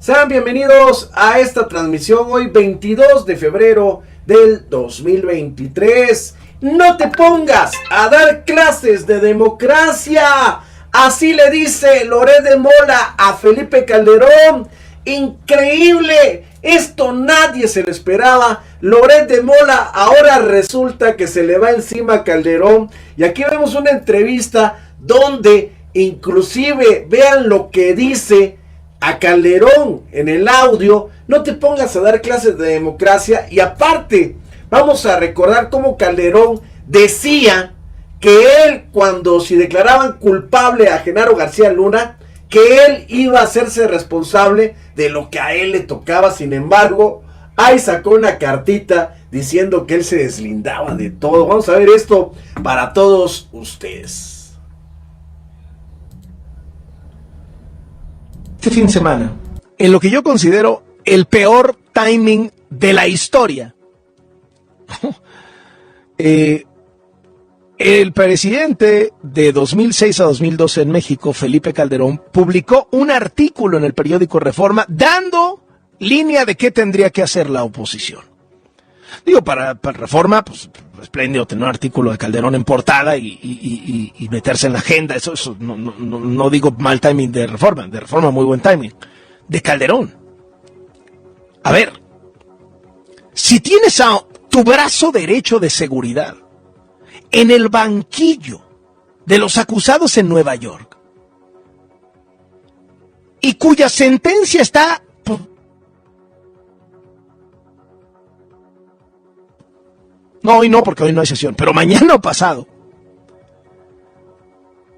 Sean bienvenidos a esta transmisión hoy 22 de febrero del 2023. No te pongas a dar clases de democracia. Así le dice Loret de Mola a Felipe Calderón. Increíble. Esto nadie se lo esperaba. Loret de Mola ahora resulta que se le va encima a Calderón. Y aquí vemos una entrevista donde inclusive vean lo que dice a Calderón en el audio. No te pongas a dar clases de democracia. Y aparte vamos a recordar cómo Calderón decía que él, cuando si declaraban culpable a Genaro García Luna, que él iba a hacerse responsable de lo que a él le tocaba. Sin embargo, ahí sacó una cartita diciendo que él se deslindaba de todo. Vamos a ver esto para todos ustedes. Este fin de semana, en lo que yo considero el peor timing de la historia, el presidente de 2006 a 2012 en México, Felipe Calderón, publicó un artículo en el periódico Reforma dando línea de qué tendría que hacer la oposición. Digo, para Reforma, pues espléndido tener un artículo de Calderón en portada y meterse en la agenda. Eso no digo mal timing de Reforma muy buen timing. De Calderón. A ver, si tienes a tu brazo derecho de seguridad en el banquillo de los acusados en Nueva York y cuya sentencia está... No, hoy no, porque hoy no hay sesión, pero mañana o pasado. O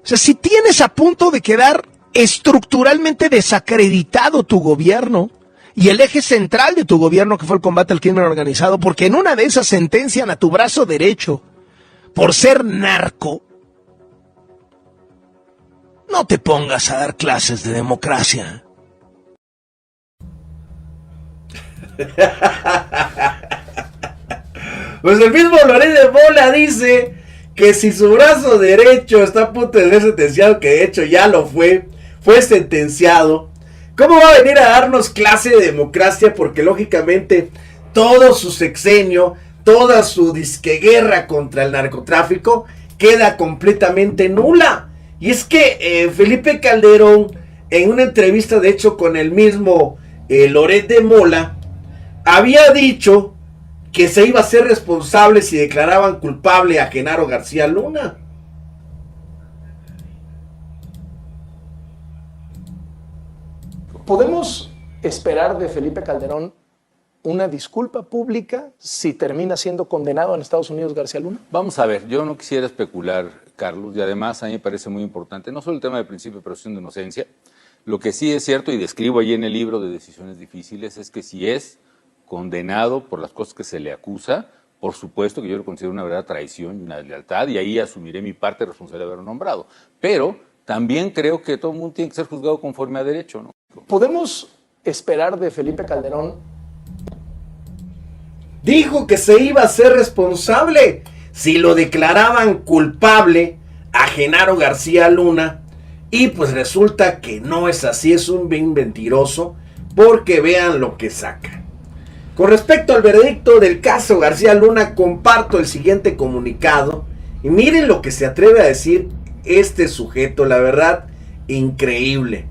sea, si tienes a punto de quedar estructuralmente desacreditado tu gobierno y el eje central de tu gobierno, que fue el combate al crimen organizado, porque en una de esas sentencian a tu brazo derecho por ser narco, no te pongas a dar clases de democracia. Pues el mismo Loret de Mola dice que si su brazo derecho está a punto de ser sentenciado, que de hecho ya lo fue sentenciado, ¿cómo va a venir a darnos clase de democracia? Porque lógicamente todo su sexenio, toda su disqueguerra contra el narcotráfico queda completamente nula. Y es que Felipe Calderón, en una entrevista de hecho con el mismo Loret de Mola, había dicho que se iba a ser responsable si declaraban culpable a Genaro García Luna. ¿Podemos esperar de Felipe Calderón una disculpa pública si termina siendo condenado en Estados Unidos García Luna? Vamos a ver, yo no quisiera especular, Carlos, y además a mí me parece muy importante, no solo el tema del principio de presunción de inocencia, lo que sí es cierto, y describo allí en el libro de Decisiones Difíciles, es que si es condenado por las cosas que se le acusa, por supuesto que yo lo considero una verdadera traición y una deslealtad, y ahí asumiré mi parte responsable de haberlo nombrado. Pero también creo que todo el mundo tiene que ser juzgado conforme a derecho, ¿no? ¿Podemos esperar de Felipe Calderón? Dijo que se iba a ser responsable si lo declaraban culpable a Genaro García Luna, y pues resulta que no es así, es un bien mentiroso, porque vean lo que saca. Con respecto al veredicto del caso García Luna, comparto el siguiente comunicado. Y miren lo que se atreve a decir este sujeto, la verdad, increíble.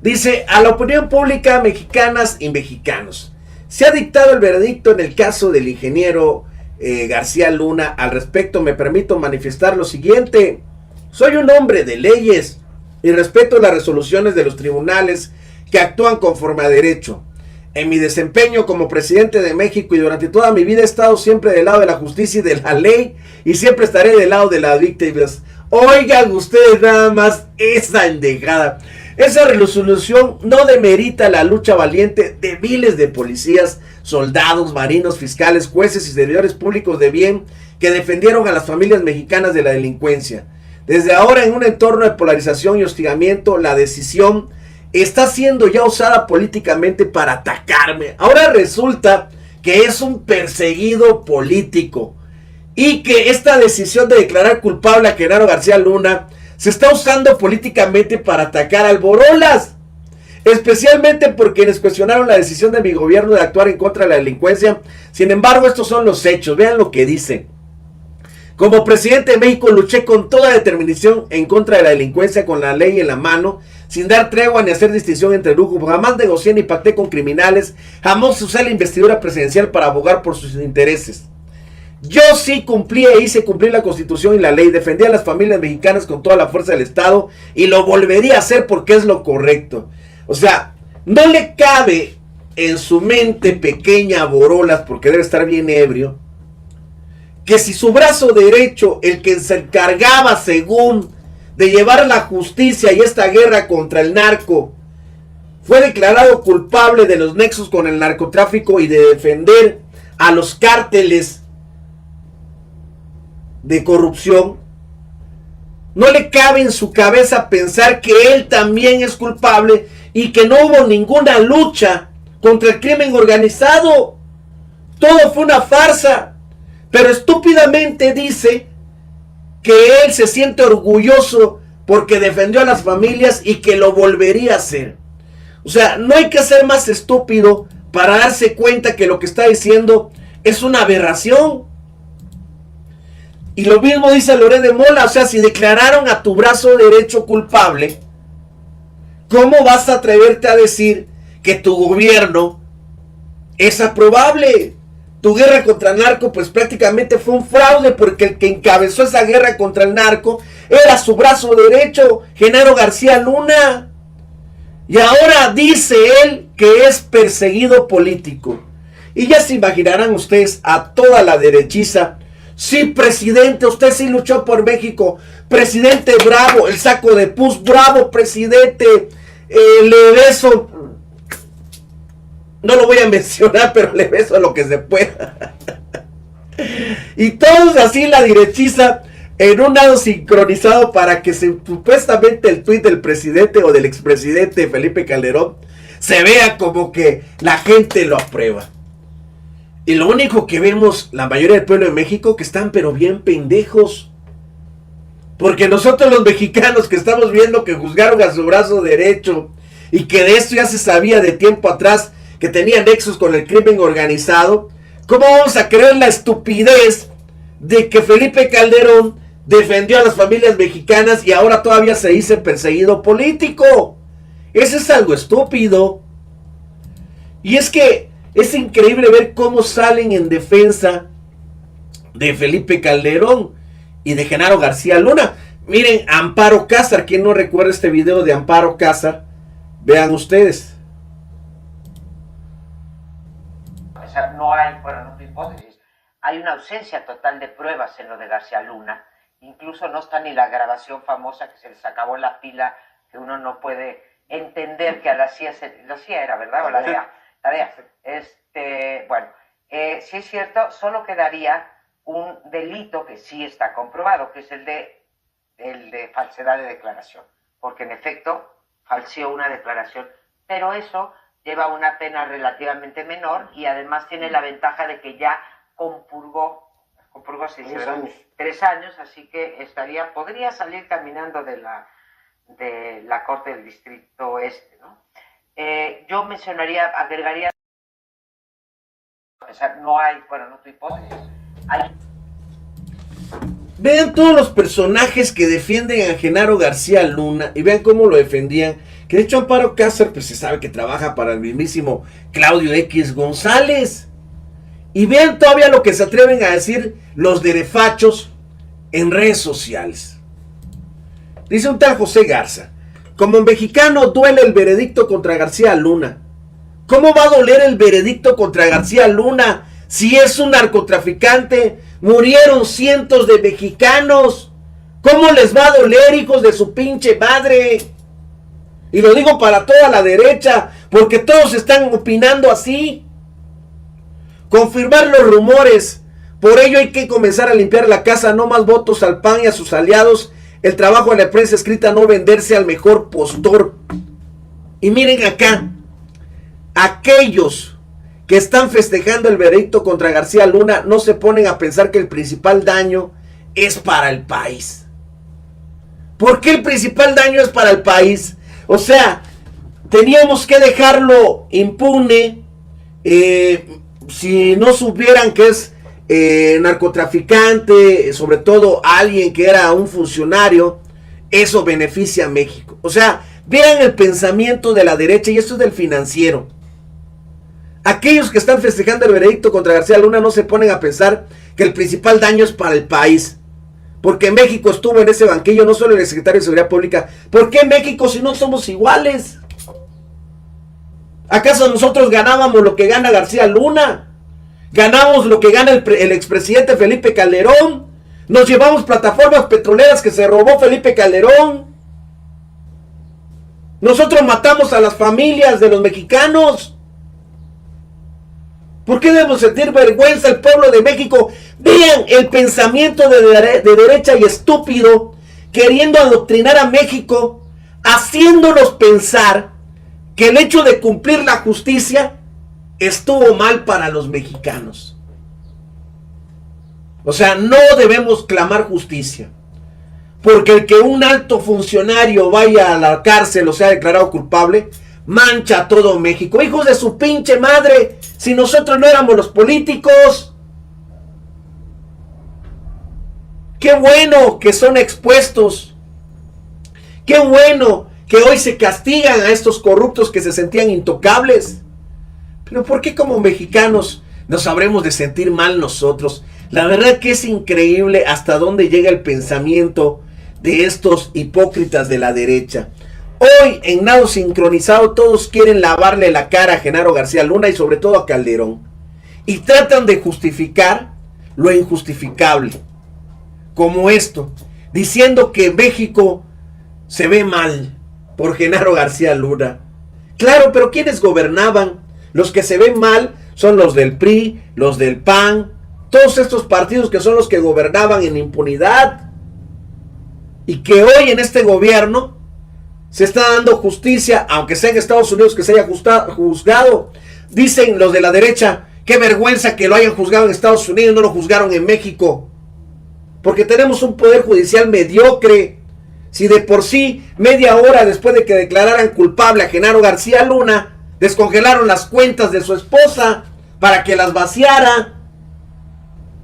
Dice: a la opinión pública, mexicanas y mexicanos, se ha dictado el veredicto en el caso del ingeniero García Luna. Al respecto, me permito manifestar lo siguiente. Soy un hombre de leyes y respeto las resoluciones de los tribunales que actúan conforme a derecho. En mi desempeño como presidente de México y durante toda mi vida he estado siempre del lado de la justicia y de la ley, y siempre estaré del lado de las víctimas. Oigan ustedes nada más esa endejada. Esa resolución no demerita la lucha valiente de miles de policías, soldados, marinos, fiscales, jueces y servidores públicos de bien que defendieron a las familias mexicanas de la delincuencia. Desde ahora, en un entorno de polarización y hostigamiento, la decisión está siendo ya usada políticamente para atacarme. Ahora resulta que es un perseguido político y que esta decisión de declarar culpable a Genaro García Luna se está usando políticamente para atacar al Borolas. especialmente por quienes cuestionaron la decisión de mi gobierno de actuar en contra de la delincuencia. Sin embargo, estos son los hechos. Vean lo que dice. Como presidente de México luché con toda determinación en contra de la delincuencia con la ley en la mano, sin dar tregua ni hacer distinción entre grupos. Jamás negocié ni pacté con criminales, jamás usé la investidura presidencial para abogar por sus intereses. Yo sí cumplí e hice cumplir la Constitución y la ley, defendí a las familias mexicanas con toda la fuerza del Estado y lo volvería a hacer porque es lo correcto. O sea, no le cabe en su mente pequeña Borolas, porque debe estar bien ebrio, que si su brazo derecho, el que se encargaba según de llevar la justicia y esta guerra contra el narco, fue declarado culpable de los nexos con el narcotráfico y de defender a los cárteles de corrupción, no le cabe en su cabeza pensar que él también es culpable y que no hubo ninguna lucha contra el crimen organizado. Todo fue una farsa. Pero estúpidamente dice que él se siente orgulloso porque defendió a las familias y que lo volvería a hacer. O sea, no hay que ser más estúpido para darse cuenta que lo que está diciendo es una aberración. Y lo mismo dice Loret de Mola. O sea, si declararon a tu brazo derecho culpable, ¿cómo vas a atreverte a decir que tu gobierno es aprobable? Tu guerra contra el narco pues prácticamente fue un fraude, porque el que encabezó esa guerra contra el narco era su brazo derecho, Genaro García Luna. Y ahora dice él que es perseguido político. Y ya se imaginarán ustedes a toda la derechiza. Sí, presidente, usted sí luchó por México. Presidente, bravo. El saco de pus, bravo, presidente. Le beso. No lo voy a mencionar, pero le beso a lo que se pueda. Y todos así la derechiza en un lado sincronizado para que supuestamente el tuit del presidente o del expresidente Felipe Calderón se vea como que la gente lo aprueba. Y lo único que vemos la mayoría del pueblo de México, que están pero bien pendejos. Porque nosotros los mexicanos que estamos viendo que juzgaron a su brazo derecho y que de esto ya se sabía de tiempo atrás, que tenía nexos con el crimen organizado, ¿cómo vamos a creer la estupidez de que Felipe Calderón defendió a las familias mexicanas y ahora todavía se dice perseguido político? Eso es algo estúpido. Y es que es increíble ver cómo salen en defensa de Felipe Calderón y de Genaro García Luna. Miren, Amparo Cázar, ¿quién no recuerda este video de Amparo Cázar? Vean ustedes. No hay, bueno, no hay hipótesis, hay una ausencia total de pruebas en lo de García Luna. Incluso no está ni la grabación famosa que se les acabó la pila, que uno no puede entender que a la CIA, la CIA era, ¿verdad? O la DEA. La DEA. Bueno, sí es cierto, solo quedaría un delito que sí está comprobado, que es el de falsedad de declaración, porque en efecto falseó una declaración, pero eso lleva una pena relativamente menor y además tiene la ventaja de que ya compurgó 3 años, así que podría salir caminando de la Corte del Distrito Este, ¿no? Yo agregaría, no hay, bueno, no hay hipótesis, Vean todos los personajes que defienden a Genaro García Luna y vean cómo lo defendían. Que de hecho Amparo Cázar pues se sabe que trabaja para el mismísimo Claudio X González. Y vean todavía lo que se atreven a decir los derefachos en redes sociales. Dice un tal José Garza: como mexicano duele el veredicto contra García Luna. ¿Cómo va a doler el veredicto contra García Luna si es un narcotraficante? Murieron cientos de mexicanos. ¿Cómo les va a doler, hijos de su pinche madre? Y lo digo para toda la derecha, porque todos están opinando así. Confirmar los rumores. Por ello hay que comenzar a limpiar la casa. No más votos al PAN y a sus aliados. El trabajo de la prensa escrita, no venderse al mejor postor. Y miren acá, aquellos que están festejando el veredicto contra García Luna no se ponen a pensar que el principal daño es para el país. ¿Por qué el principal daño es para el país? O sea, teníamos que dejarlo impune. Si no supieran que es narcotraficante, sobre todo alguien que era un funcionario, eso beneficia a México. O sea, vean el pensamiento de la derecha, y esto es del Financiero. Aquellos que están festejando el veredicto contra García Luna no se ponen a pensar que el principal daño es para el país. Porque México estuvo en ese banquillo, no solo el secretario de Seguridad Pública. ¿Por qué México si no somos iguales? ¿Acaso nosotros ganábamos lo que gana García Luna? ¿Ganamos lo que gana el expresidente Felipe Calderón? ¿Nos llevamos plataformas petroleras que se robó Felipe Calderón? ¿Nosotros matamos a las familias de los mexicanos? ¿Por qué debemos sentir vergüenza el pueblo de México? Vean el pensamiento de derecha y estúpido, queriendo adoctrinar a México, haciéndonos pensar que el hecho de cumplir la justicia estuvo mal para los mexicanos. O sea, no debemos clamar justicia, porque el que un alto funcionario vaya a la cárcel o sea declarado culpable, mancha a todo México. Hijos de su pinche madre, si nosotros no éramos los políticos. Qué bueno que son expuestos. Qué bueno que hoy se castigan a estos corruptos que se sentían intocables. Pero ¿por qué como mexicanos nos habremos de sentir mal nosotros? La verdad que es increíble hasta dónde llega el pensamiento de estos hipócritas de la derecha. Hoy, en nado sincronizado, todos quieren lavarle la cara a Genaro García Luna y sobre todo a Calderón. Y tratan de justificar lo injustificable. Como esto, diciendo que México se ve mal por Genaro García Luna. Claro, pero ¿quiénes gobernaban? Los que se ven mal son los del PRI, los del PAN, todos estos partidos que son los que gobernaban en impunidad. Y que hoy en este gobierno se está dando justicia, aunque sea en Estados Unidos que se haya juzgado. Dicen los de la derecha, qué vergüenza que lo hayan juzgado en Estados Unidos, no lo juzgaron en México. Porque tenemos un poder judicial mediocre. Si de por sí, media hora después de que declararan culpable a Genaro García Luna, descongelaron las cuentas de su esposa para que las vaciara.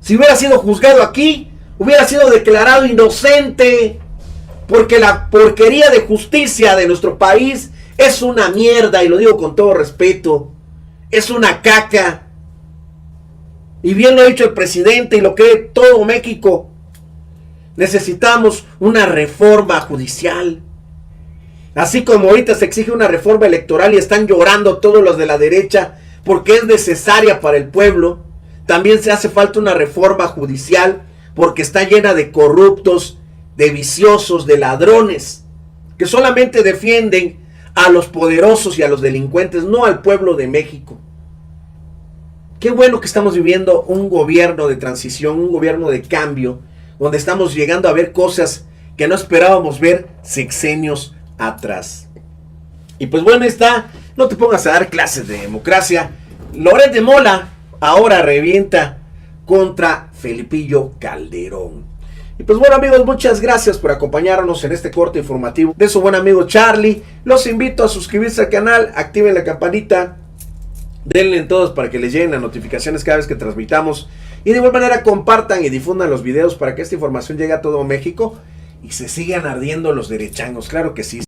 Si hubiera sido juzgado aquí, hubiera sido declarado inocente. Porque la porquería de justicia de nuestro país es una mierda, y lo digo con todo respeto. Es una caca. Y bien lo ha dicho el presidente y lo cree todo México. Necesitamos una reforma judicial. Así como ahorita se exige una reforma electoral y están llorando todos los de la derecha porque es necesaria para el pueblo, también se hace falta una reforma judicial porque está llena de corruptos, de viciosos, de ladrones, que solamente defienden a los poderosos y a los delincuentes, no al pueblo de México. Qué bueno que estamos viviendo un gobierno de transición, un gobierno de cambio, donde estamos llegando a ver cosas que no esperábamos ver sexenios atrás. Y pues bueno, está, no te pongas a dar clases de democracia. Loret de Mola ahora revienta contra Felipillo Calderón. Y pues bueno amigos, muchas gracias por acompañarnos en este corte informativo de su buen amigo Charlie. Los invito a suscribirse al canal, activen la campanita, denle en todos para que les lleguen las notificaciones cada vez que transmitamos. Y de igual manera compartan y difundan los videos para que esta información llegue a todo México y se sigan ardiendo los derechangos, claro que sí.